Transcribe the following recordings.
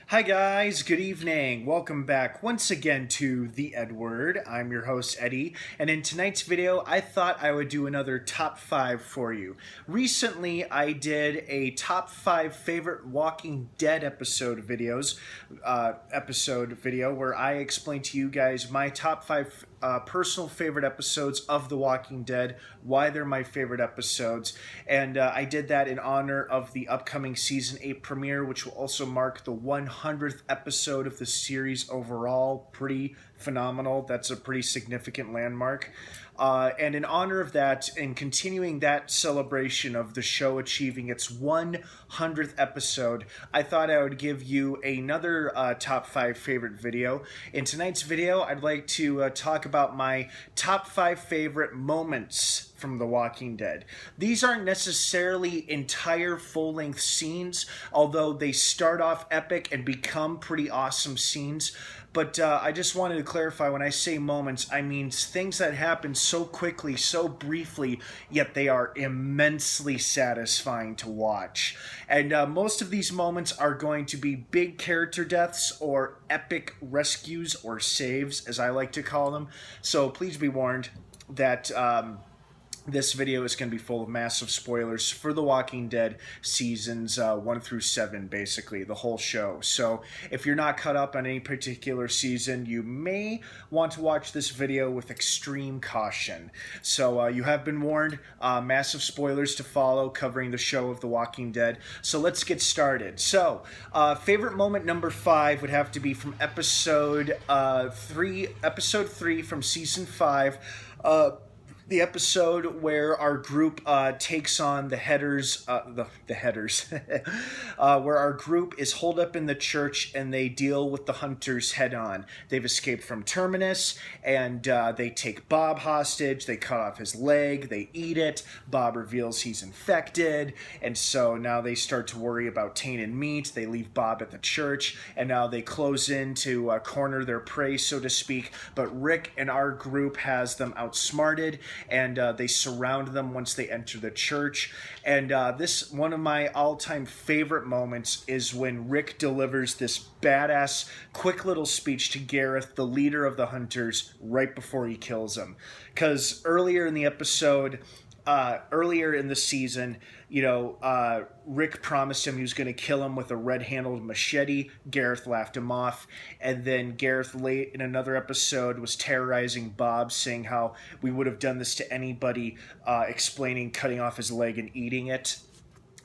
Hi guys, good evening. Welcome back once again to the EdWord. I'm your host Eddie, and in tonight's video I thought I would do another top 5 for you. Recently I did a top 5 favorite Walking Dead episode video where I explained to you guys my top 5 personal favorite episodes of The Walking Dead, why they're my favorite episodes, and I did that in honor of the upcoming Season 8 premiere, which will also mark the 100th episode of the series overall. Pretty phenomenal. That's a pretty significant landmark. And in honor of that, and continuing that celebration of the show achieving its 100th episode, I thought I would give you another top 5 favorite video. In tonight's video, I'd like to talk about my top 5 favorite moments from The Walking Dead. These aren't necessarily entire full-length scenes, although they start off epic and become pretty awesome scenes. But I just wanted to clarify, when I say moments, I mean things that happen so quickly, so briefly, yet they are immensely satisfying to watch. And most of these moments are going to be big character deaths or epic rescues or saves, as I like to call them. So please be warned that this video is going to be full of massive spoilers for The Walking Dead seasons 1 through 7, basically, the whole show. So if you're not caught up on any particular season, you may want to watch this video with extreme caution. So you have been warned, massive spoilers to follow covering the show of The Walking Dead. So let's get started. So favorite moment number 5 would have to be from episode 3 from season 5. The episode where our group takes on the headers, where our group is holed up in the church and they deal with the hunters head on. They've escaped from Terminus and they take Bob hostage. They cut off his leg. They eat it. Bob reveals he's infected, and so now they start to worry about tainted meat. They leave Bob at the church, and now they close in to corner their prey, so to speak. But Rick and our group has them outsmarted, and they surround them once they enter the church. And this, one of my all-time favorite moments, is when Rick delivers this badass quick little speech to Gareth, the leader of the hunters, right before he kills him. Because earlier in the episode, earlier in the season, Rick promised him he was going to kill him with a red-handled machete. Gareth laughed him off. And then Gareth, late in another episode, was terrorizing Bob, saying how we would have done this to anybody, explaining cutting off his leg and eating it.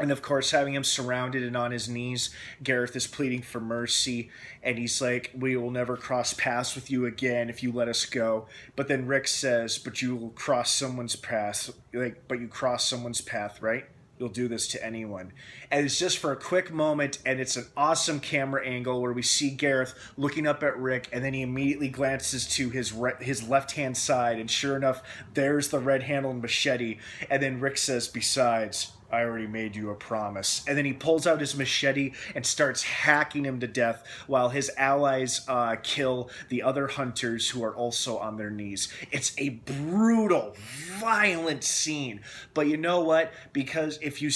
And of course, having him surrounded and on his knees, Gareth is pleading for mercy. And he's like, we will never cross paths with you again if you let us go. But then Rick says, but you will cross someone's path. But you cross someone's path, right? You'll do this to anyone. And it's just for a quick moment, and it's an awesome camera angle where we see Gareth looking up at Rick, and then he immediately glances to his left-hand side, and sure enough, there's the red-handled machete. And then Rick says, besides, I already made you a promise. And then he pulls out his machete and starts hacking him to death while his allies kill the other hunters who are also on their knees. It's a brutal, violent scene. But you know what? Because if you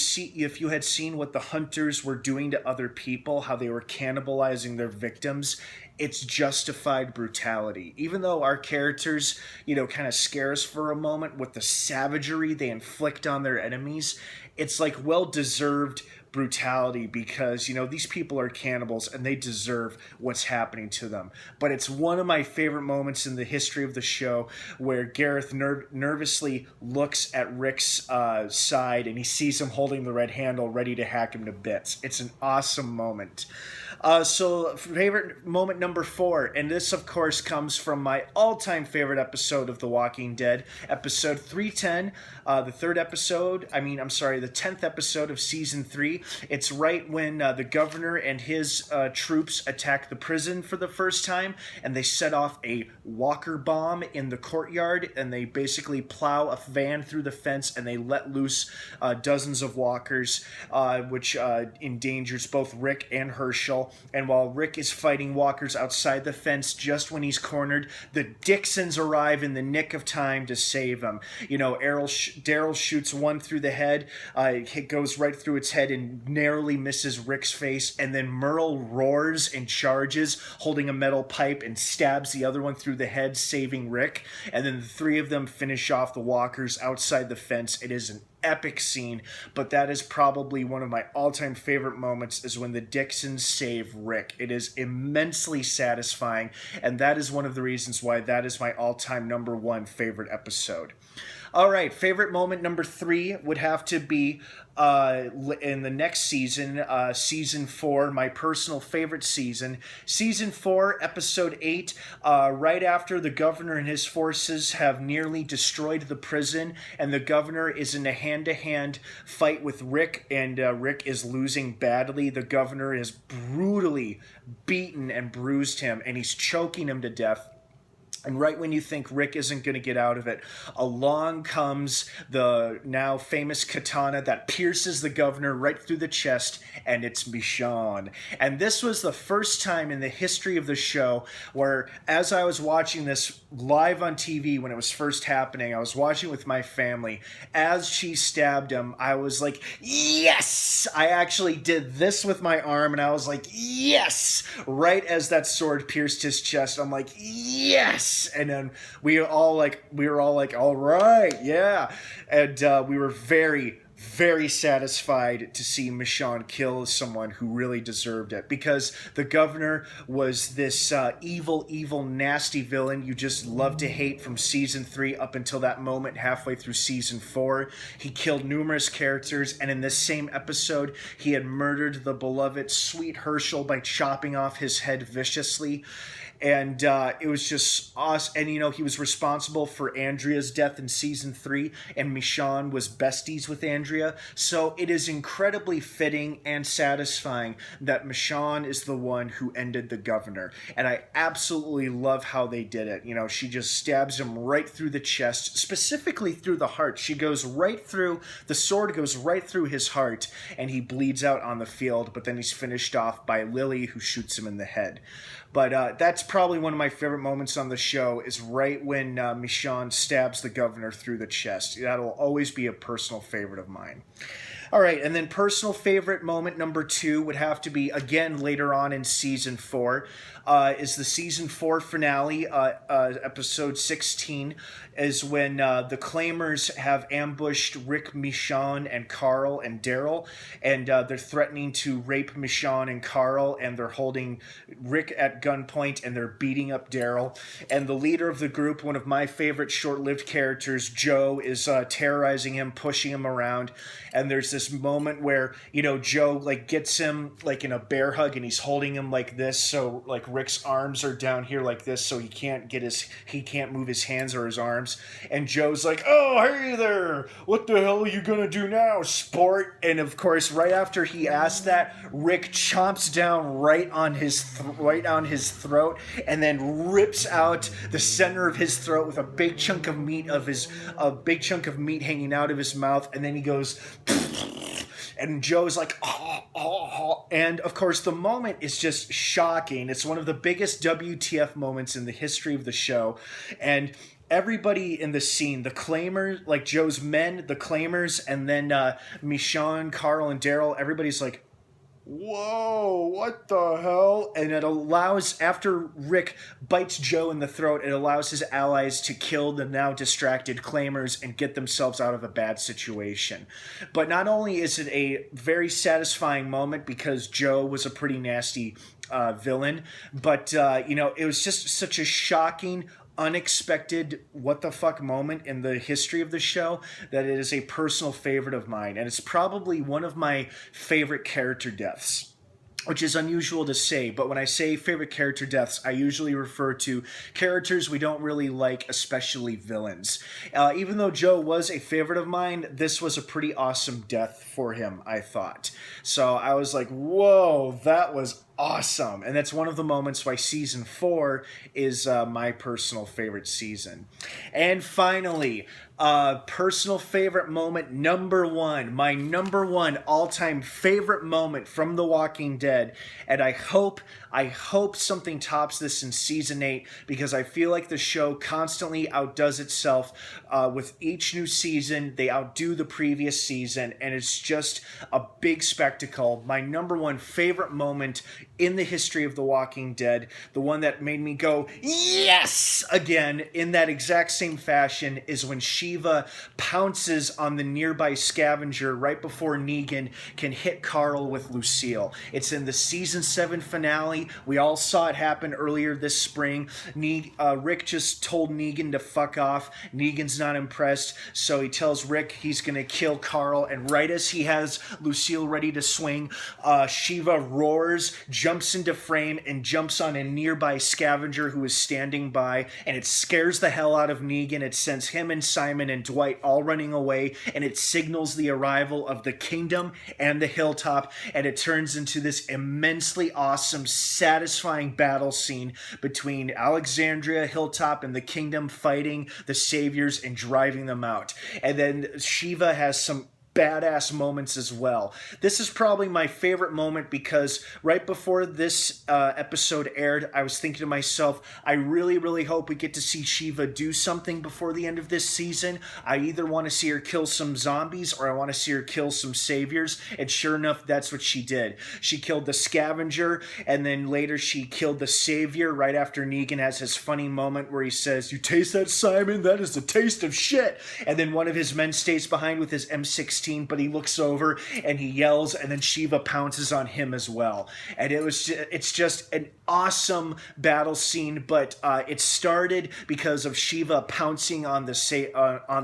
had seen what the hunters were doing to other people, how they were cannibalizing their victims, it's justified brutality. Even though our characters, kind of scare us for a moment with the savagery they inflict on their enemies, it's like well-deserved brutality because, these people are cannibals and they deserve what's happening to them. But it's one of my favorite moments in the history of the show where Gareth nervously looks at Rick's side and he sees him holding the red handle ready to hack him to bits. It's an awesome moment. So favorite moment number 4, and this of course comes from my all-time favorite episode of The Walking Dead, episode 310, the 10th episode of season 3. It's right when the governor and his troops attack the prison for the first time, and they set off a walker bomb in the courtyard, and they basically plow a van through the fence, and they let loose dozens of walkers, which endangers both Rick and Herschel. and while Rick is fighting walkers outside the fence, just when he's cornered, the Dixons arrive in the nick of time to save him. You know, Daryl shoots one through the head, it goes right through its head and narrowly misses Rick's face, and then Merle roars and charges, holding a metal pipe, and stabs the other one through the head, saving Rick, and then the three of them finish off the walkers outside the fence. It is an epic scene, but that is probably one of my all-time favorite moments, is when the Dixons save Rick. It is immensely satisfying, and that is one of the reasons why that is my all-time number one favorite episode. All right, favorite moment number 3 would have to be in the next season, season 4, my personal favorite season. Season 4, episode 8, right after the governor and his forces have nearly destroyed the prison, and the governor is in a hand-to-hand fight with Rick, and Rick is losing badly. The governor has brutally beaten and bruised him, and he's choking him to death. And right when you think Rick isn't going to get out of it, along comes the now famous katana that pierces the governor right through the chest, and it's Michonne. And this was the first time in the history of the show where, as I was watching this live on TV when it was first happening, I was watching with my family, as she stabbed him, I was like, yes! I actually did this with my arm, and I was like, yes! Right as that sword pierced his chest, I'm like, yes! And then we were all like, all right, yeah. And we were very, very satisfied to see Michonne kill someone who really deserved it, because the governor was this evil, nasty villain you just love to hate from season 3 up until that moment halfway through season 4. He killed numerous characters, and in this same episode, he had murdered the beloved Sweet Herschel by chopping off his head viciously. And it was just awesome. And, you know, he was responsible for Andrea's death in season 3, and Michonne was besties with Andrea. So it is incredibly fitting and satisfying that Michonne is the one who ended the governor. And I absolutely love how they did it. You know, she just stabs him right through the chest, specifically through the heart. She goes right through, the sword goes right through his heart, and he bleeds out on the field, but then he's finished off by Lily, who shoots him in the head. But that's probably one of my favorite moments on the show, is right when Michonne stabs the governor through the chest. That'll always be a personal favorite of mine. All right, and then personal favorite moment number 2 would have to be, again, later on in season 4, is the season 4 finale, episode 16, is when the Claimers have ambushed Rick, Michonne, and Carl and Daryl, and they're threatening to rape Michonne and Carl, and they're holding Rick at gunpoint, and they're beating up Daryl. And the leader of the group, one of my favorite short-lived characters, Joe, is terrorizing him, pushing him around, and there's this moment where, you know, Joe like gets him like in a bear hug, and he's holding him like this, so like Rick's arms are down here like this, so he can't move his hands or his arms, and Joe's like, oh, hey there, what the hell are you gonna do now, sport? And of course, right after he asked that, Rick chomps down right on his throat, and then rips out the center of his throat with a big chunk of meat hanging out of his mouth, and then he goes and Joe's like, oh. And of course, the moment is just shocking. It's one of the biggest WTF moments in the history of the show. And everybody in the scene, the Claimers, like Joe's men, the Claimers, and then Michonne, Carl, and Daryl, everybody's like, whoa, what the hell? And it allows, after Rick bites Joe in the throat, it allows his allies to kill the now distracted Claimers and get themselves out of a bad situation. But not only is it a very satisfying moment because Joe was a pretty nasty villain, but, you know, it was just such a shocking, unexpected what the fuck moment in the history of the show that it is a personal favorite of mine, and it's probably one of my favorite character deaths, which is unusual to say, but when I say favorite character deaths, I usually refer to characters we don't really like, especially villains. Even though Joe was a favorite of mine, this was a pretty awesome death for him, I thought. So I was like, whoa, that was awesome. And that's one of the moments why season 4 is my personal favorite season. And finally, Personal favorite moment, number one. My number one all-time favorite moment from The Walking Dead. And I hope something tops this in season 8, because I feel like the show constantly outdoes itself. With each new season, they outdo the previous season, and it's just a big spectacle. My number one favorite moment in the history of The Walking Dead, the one that made me go, yes, again, in that exact same fashion, is when Shiva pounces on the nearby scavenger right before Negan can hit Carl with Lucille. It's in the season 7 finale. We all saw it happen earlier this spring. Rick just told Negan to fuck off. Negan's not impressed, so he tells Rick he's going to kill Carl, and right as he has Lucille ready to swing, Shiva roars, jumps into frame, and jumps on a nearby scavenger who is standing by, and it scares the hell out of Negan. It sends him and Simon and Dwight all running away, and it signals the arrival of the Kingdom and the Hilltop, and it turns into this immensely awesome, satisfying battle scene between Alexandria, Hilltop, and the Kingdom, fighting the Saviors and driving them out. And then Shiva has some badass moments as well. This is probably my favorite moment, because right before this episode aired, I was thinking to myself, I really hope we get to see Shiva do something before the end of this season. I either want to see her kill some zombies, or I want to see her kill some saviors, and sure enough, that's what she did. She killed the scavenger, and then later she killed the savior right after Negan has his funny moment where he says, "You taste that, Simon? That is the taste of shit." And then one of his men stays behind with his M16, but he looks over and he yells, and then Shiva pounces on him as well. And it's just an awesome battle scene, but it started because of Shiva pouncing on the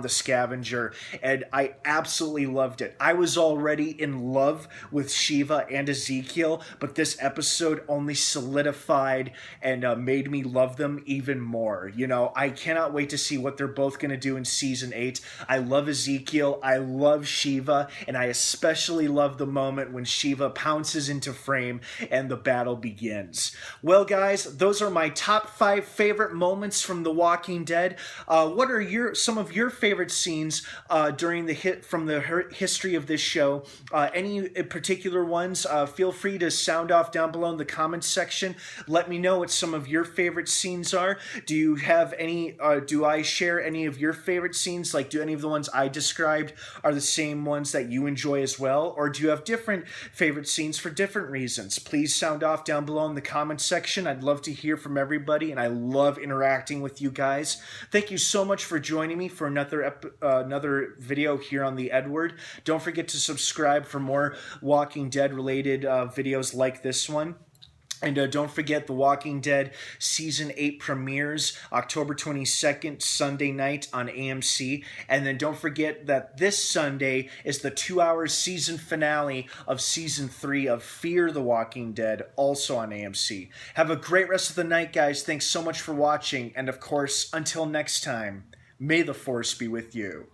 scavenger, and I absolutely loved it. I was already in love with Shiva and Ezekiel, but this episode only solidified and made me love them even more. You know, I cannot wait to see what they're both going to do in season 8. I love Ezekiel, I love Shiva, and I especially love the moment when Shiva pounces into frame and the battle begins. Well, guys, those are my top 5 favorite moments from The Walking Dead. What are some of your favorite scenes during the history of this show? Any particular ones? Feel free to sound off down below in the comments section. Let me know what some of your favorite scenes are. Do you have any? Do I share any of your favorite scenes? Like, do any of the ones I described are the same ones that you enjoy as well, or do you have different favorite scenes for different reasons? Please sound off down below in the comments section. I'd love to hear from everybody, and I love interacting with you guys. Thank you so much for joining me for another video here on the EdWord. Don't forget to subscribe for more Walking Dead related videos like this one. And don't forget, The Walking Dead Season 8 premieres October 22nd, Sunday night on AMC. And then don't forget that this Sunday is the 2-hour season finale of Season 3 of Fear the Walking Dead, also on AMC. Have a great rest of the night, guys. Thanks so much for watching. And of course, until next time, may the Force be with you.